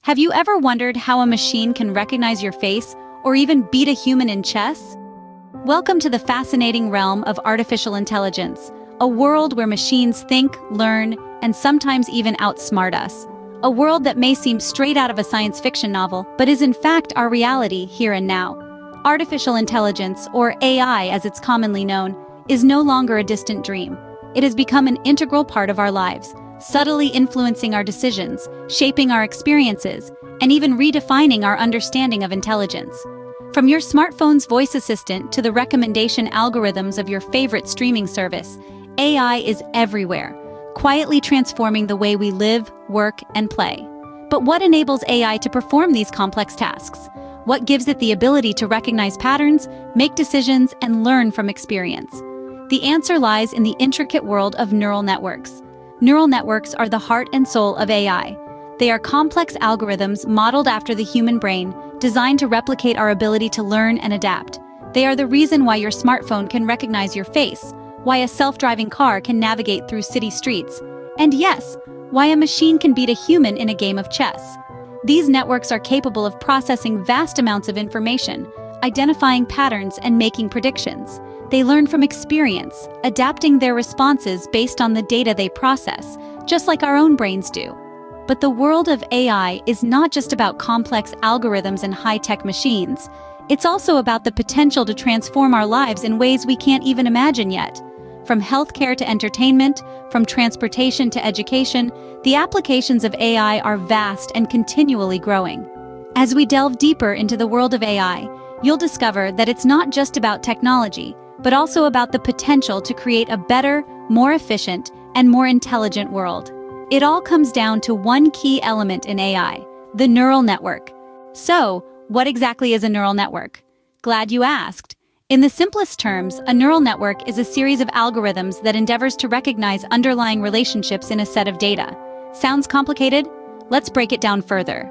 Have you ever wondered how a machine can recognize your face or even beat a human in chess? Welcome to the fascinating realm of artificial intelligence, a world where machines think, learn, and sometimes even outsmart us. A world that may seem straight out of a science fiction novel, but is in fact our reality here and now. Artificial intelligence, or AI as it's commonly known, is no longer a distant dream. It has become an integral part of our lives, subtly influencing our decisions, shaping our experiences, and even redefining our understanding of intelligence. From your smartphone's voice assistant to the recommendation algorithms of your favorite streaming service, AI is everywhere, quietly transforming the way we live, work, and play. But what enables AI to perform these complex tasks? What gives it the ability to recognize patterns, make decisions, and learn from experience? The answer lies in the intricate world of neural networks. Neural networks are the heart and soul of AI. They are complex algorithms modeled after the human brain, designed to replicate our ability to learn and adapt. They are the reason why your smartphone can recognize your face, why a self-driving car can navigate through city streets, and yes, why a machine can beat a human in a game of chess. These networks are capable of processing vast amounts of information, identifying patterns, and making predictions. They learn from experience, adapting their responses based on the data they process, just like our own brains do. But the world of AI is not just about complex algorithms and high-tech machines. It's also about the potential to transform our lives in ways we can't even imagine yet. From healthcare to entertainment, from transportation to education, the applications of AI are vast and continually growing. As we delve deeper into the world of AI, you'll discover that it's not just about technology, but also about the potential to create a better, more efficient, and more intelligent world. It all comes down to one key element in AI, the neural network. So, what exactly is a neural network? Glad you asked. In the simplest terms, a neural network is a series of algorithms that endeavors to recognize underlying relationships in a set of data. Sounds complicated? Let's break it down further.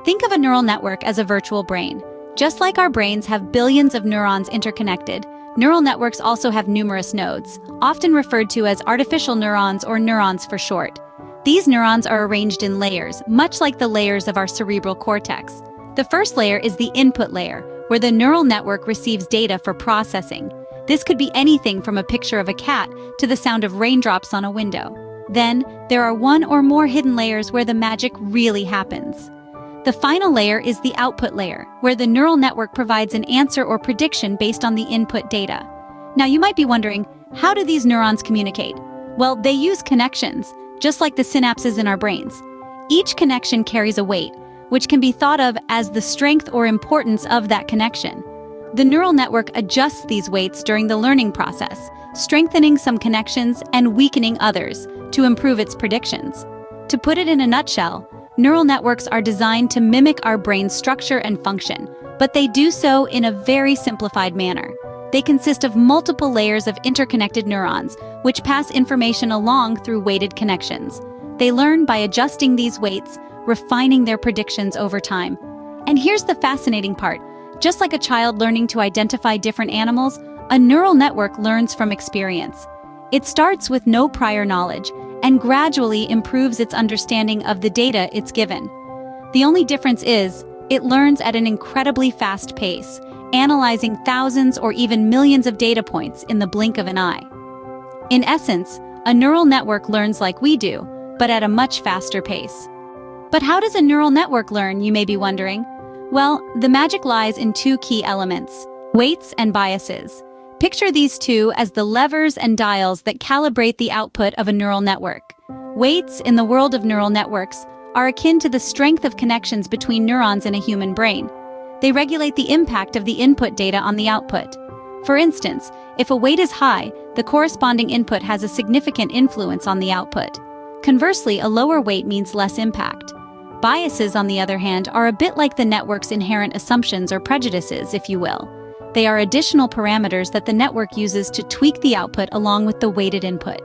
Think of a neural network as a virtual brain. Just like our brains have billions of neurons interconnected, neural networks also have numerous nodes, often referred to as artificial neurons or neurons for short. These neurons are arranged in layers, much like the layers of our cerebral cortex. The first layer is the input layer, where the neural network receives data for processing. This could be anything from a picture of a cat to the sound of raindrops on a window. Then, there are one or more hidden layers where the magic really happens. The final layer is the output layer, where the neural network provides an answer or prediction based on the input data. Now you might be wondering, how do these neurons communicate? Well, they use connections, just like the synapses in our brains. Each connection carries a weight, which can be thought of as the strength or importance of that connection. The neural network adjusts these weights during the learning process, strengthening some connections and weakening others to improve its predictions. To put it in a nutshell, neural networks are designed to mimic our brain's structure and function, but they do so in a very simplified manner. They consist of multiple layers of interconnected neurons, which pass information along through weighted connections. They learn by adjusting these weights, refining their predictions over time. And here's the fascinating part. Just like a child learning to identify different animals, a neural network learns from experience. It starts with no prior knowledge and gradually improves its understanding of the data it's given. The only difference is, it learns at an incredibly fast pace, analyzing thousands or even millions of data points in the blink of an eye. In essence, a neural network learns like we do, but at a much faster pace. But how does a neural network learn, you may be wondering? Well, the magic lies in two key elements: weights and biases. Picture these two as the levers and dials that calibrate the output of a neural network. Weights, in the world of neural networks, are akin to the strength of connections between neurons in a human brain. They regulate the impact of the input data on the output. For instance, if a weight is high, the corresponding input has a significant influence on the output. Conversely, a lower weight means less impact. Biases, on the other hand, are a bit like the network's inherent assumptions or prejudices, if you will. They are additional parameters that the network uses to tweak the output along with the weighted input.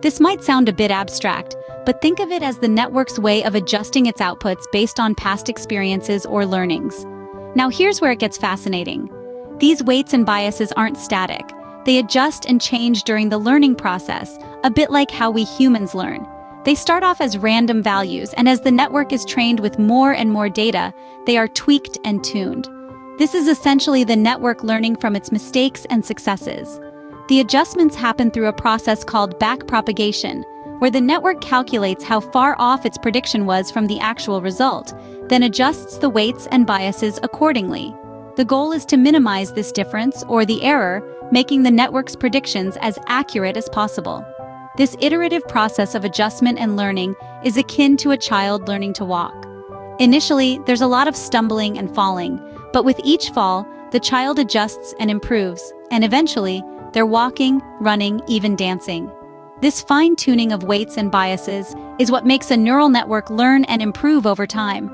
This might sound a bit abstract, but think of it as the network's way of adjusting its outputs based on past experiences or learnings. Now here's where it gets fascinating. These weights and biases aren't static. They adjust and change during the learning process, a bit like how we humans learn. They start off as random values, and as the network is trained with more and more data, they are tweaked and tuned. This is essentially the network learning from its mistakes and successes. The adjustments happen through a process called backpropagation, where the network calculates how far off its prediction was from the actual result, then adjusts the weights and biases accordingly. The goal is to minimize this difference or the error, making the network's predictions as accurate as possible. This iterative process of adjustment and learning is akin to a child learning to walk. Initially, there's a lot of stumbling and falling, but with each fall, the child adjusts and improves, and eventually, they're walking, running, even dancing. This fine-tuning of weights and biases is what makes a neural network learn and improve over time.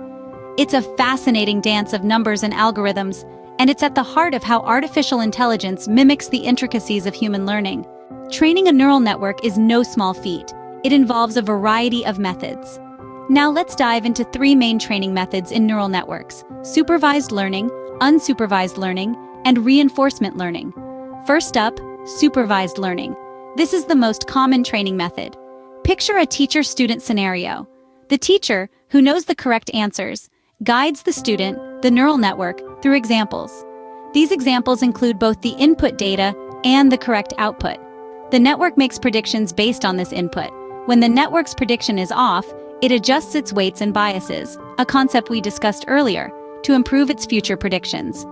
It's a fascinating dance of numbers and algorithms, and it's at the heart of how artificial intelligence mimics the intricacies of human learning. Training a neural network is no small feat. It involves a variety of methods. Now let's dive into 3 main training methods in neural networks: supervised learning, unsupervised learning, and reinforcement learning. First up, supervised learning. This is the most common training method. Picture a teacher-student scenario. The teacher, who knows the correct answers, guides the student, the neural network, through examples. These examples include both the input data and the correct output. The network makes predictions based on this input. When the network's prediction is off, it adjusts its weights and biases, a concept we discussed earlier, to improve its future predictions.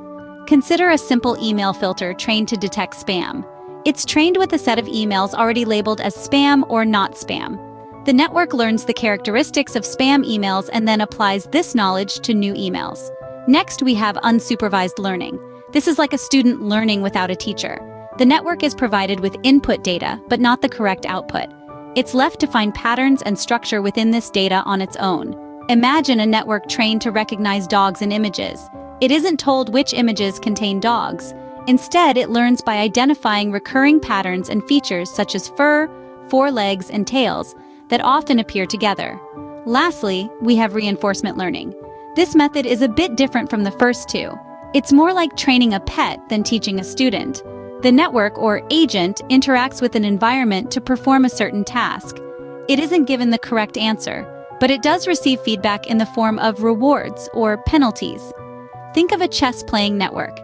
Consider a simple email filter trained to detect spam. It's trained with a set of emails already labeled as spam or not spam. The network learns the characteristics of spam emails and then applies this knowledge to new emails. Next, we have unsupervised learning. This is like a student learning without a teacher. The network is provided with input data, but not the correct output. It's left to find patterns and structure within this data on its own. Imagine a network trained to recognize dogs in images. It isn't told which images contain dogs. Instead, it learns by identifying recurring patterns and features such as fur, forelegs, and tails that often appear together. Lastly, we have reinforcement learning. This method is a bit different from the first two. It's more like training a pet than teaching a student. The network, or agent, interacts with an environment to perform a certain task. It isn't given the correct answer, but it does receive feedback in the form of rewards or penalties. Think of a chess-playing network.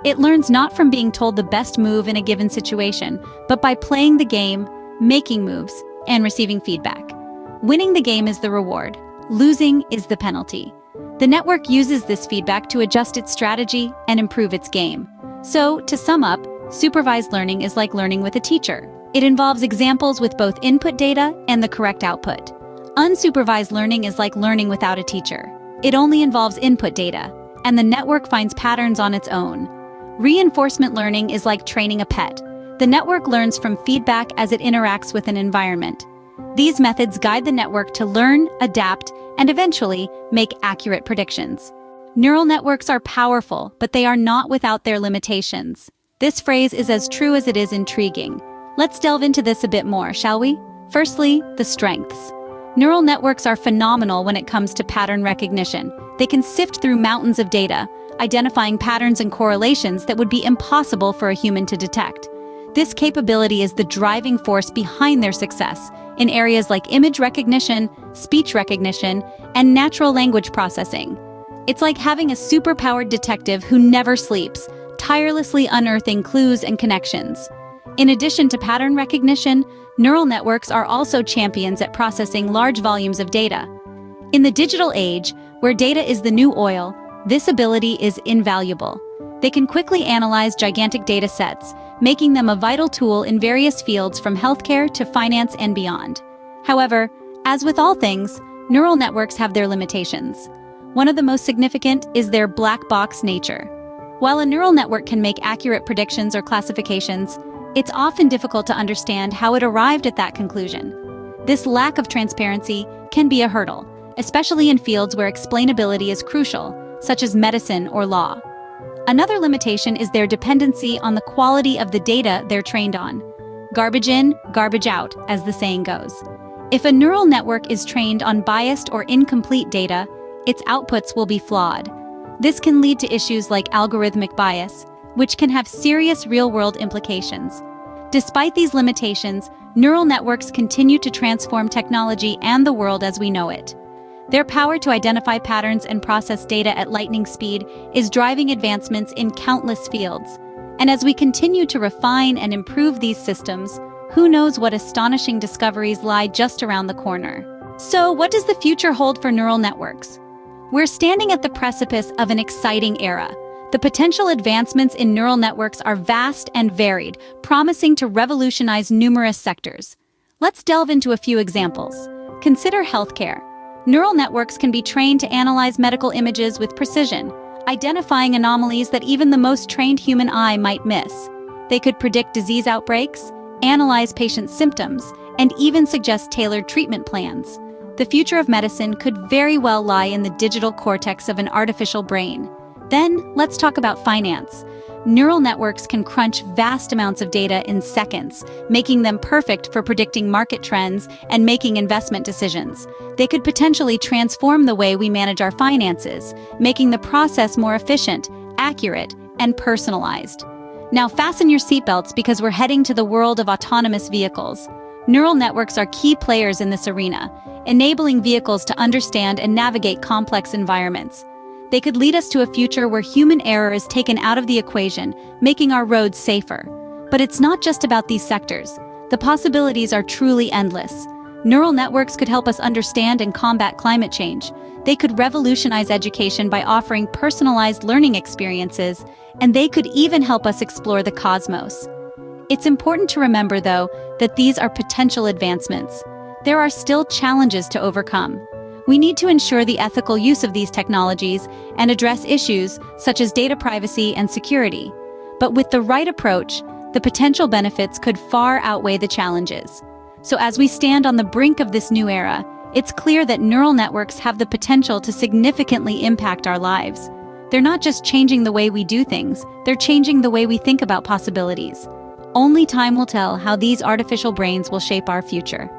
It learns not from being told the best move in a given situation, but by playing the game, making moves, and receiving feedback. Winning the game is the reward. Losing is the penalty. The network uses this feedback to adjust its strategy and improve its game. So, to sum up, supervised learning is like learning with a teacher. It involves examples with both input data and the correct output. Unsupervised learning is like learning without a teacher. It only involves input data, and the network finds patterns on its own. Reinforcement learning is like training a pet. The network learns from feedback as it interacts with an environment. These methods guide the network to learn, adapt, and eventually make accurate predictions. Neural networks are powerful, but they are not without their limitations. This phrase is as true as it is intriguing. Let's delve into this a bit more, shall we? Firstly, the strengths. Neural networks are phenomenal when it comes to pattern recognition. They can sift through mountains of data, identifying patterns and correlations that would be impossible for a human to detect. This capability is the driving force behind their success in areas like image recognition, speech recognition, and natural language processing. It's like having a superpowered detective who never sleeps, tirelessly unearthing clues and connections. In addition to pattern recognition, neural networks are also champions at processing large volumes of data. In the digital age, where data is the new oil, this ability is invaluable. They can quickly analyze gigantic data sets, making them a vital tool in various fields from healthcare to finance and beyond. However, as with all things, neural networks have their limitations. One of the most significant is their black box nature. While a neural network can make accurate predictions or classifications, it's often difficult to understand how it arrived at that conclusion. This lack of transparency can be a hurdle, especially in fields where explainability is crucial, such as medicine or law. Another limitation is their dependency on the quality of the data they're trained on. Garbage in, garbage out, as the saying goes. If a neural network is trained on biased or incomplete data, its outputs will be flawed. This can lead to issues like algorithmic bias, which can have serious real-world implications. Despite these limitations, neural networks continue to transform technology and the world as we know it. Their power to identify patterns and process data at lightning speed is driving advancements in countless fields. And as we continue to refine and improve these systems, who knows what astonishing discoveries lie just around the corner. So, what does the future hold for neural networks? We're standing at the precipice of an exciting era. The potential advancements in neural networks are vast and varied, promising to revolutionize numerous sectors. Let's delve into a few examples. Consider healthcare. Neural networks can be trained to analyze medical images with precision, identifying anomalies that even the most trained human eye might miss. They could predict disease outbreaks, analyze patient symptoms, and even suggest tailored treatment plans. The future of medicine could very well lie in the digital cortex of an artificial brain. Then, let's talk about finance. Neural networks can crunch vast amounts of data in seconds, making them perfect for predicting market trends and making investment decisions. They could potentially transform the way we manage our finances, making the process more efficient, accurate, and personalized. Now fasten your seatbelts because we're heading to the world of autonomous vehicles. Neural networks are key players in this arena, enabling vehicles to understand and navigate complex environments. They could lead us to a future where human error is taken out of the equation, making our roads safer. But it's not just about these sectors. The possibilities are truly endless. Neural networks could help us understand and combat climate change. They could revolutionize education by offering personalized learning experiences, and they could even help us explore the cosmos. It's important to remember, though, that these are potential advancements. There are still challenges to overcome. We need to ensure the ethical use of these technologies and address issues such as data privacy and security. But with the right approach, the potential benefits could far outweigh the challenges. So as we stand on the brink of this new era, it's clear that neural networks have the potential to significantly impact our lives. They're not just changing the way we do things, they're changing the way we think about possibilities. Only time will tell how these artificial brains will shape our future.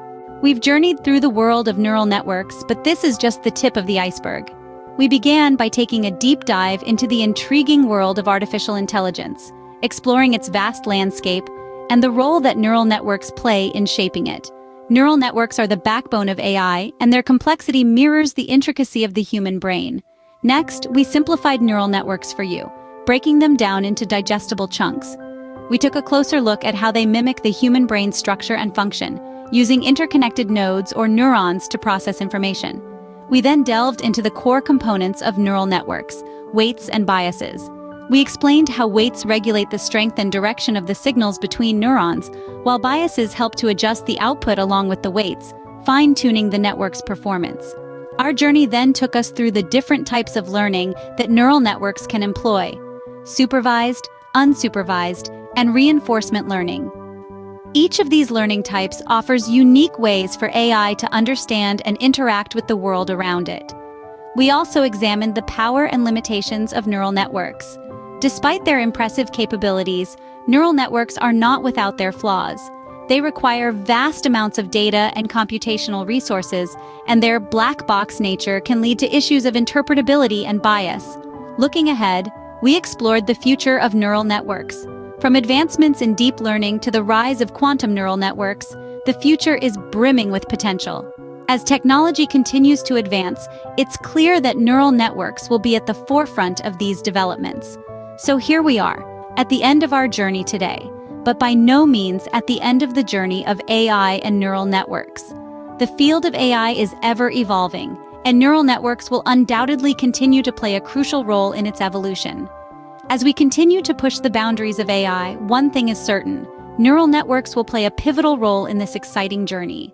We've journeyed through the world of neural networks, but this is just the tip of the iceberg. We began by taking a deep dive into the intriguing world of artificial intelligence, exploring its vast landscape and the role that neural networks play in shaping it. Neural networks are the backbone of AI, and their complexity mirrors the intricacy of the human brain. Next, we simplified neural networks for you, breaking them down into digestible chunks. We took a closer look at how they mimic the human brain's structure and function, using interconnected nodes or neurons to process information. We then delved into the core components of neural networks, weights and biases. We explained how weights regulate the strength and direction of the signals between neurons, while biases help to adjust the output along with the weights, fine-tuning the network's performance. Our journey then took us through the different types of learning that neural networks can employ: supervised, unsupervised, and reinforcement learning. Each of these learning types offers unique ways for AI to understand and interact with the world around it. We also examined the power and limitations of neural networks. Despite their impressive capabilities, neural networks are not without their flaws. They require vast amounts of data and computational resources, and their black box nature can lead to issues of interpretability and bias. Looking ahead, we explored the future of neural networks. From advancements in deep learning to the rise of quantum neural networks, the future is brimming with potential. As technology continues to advance, it's clear that neural networks will be at the forefront of these developments. So here we are, at the end of our journey today, but by no means at the end of the journey of AI and neural networks. The field of AI is ever evolving, and neural networks will undoubtedly continue to play a crucial role in its evolution. As we continue to push the boundaries of AI, one thing is certain: neural networks will play a pivotal role in this exciting journey.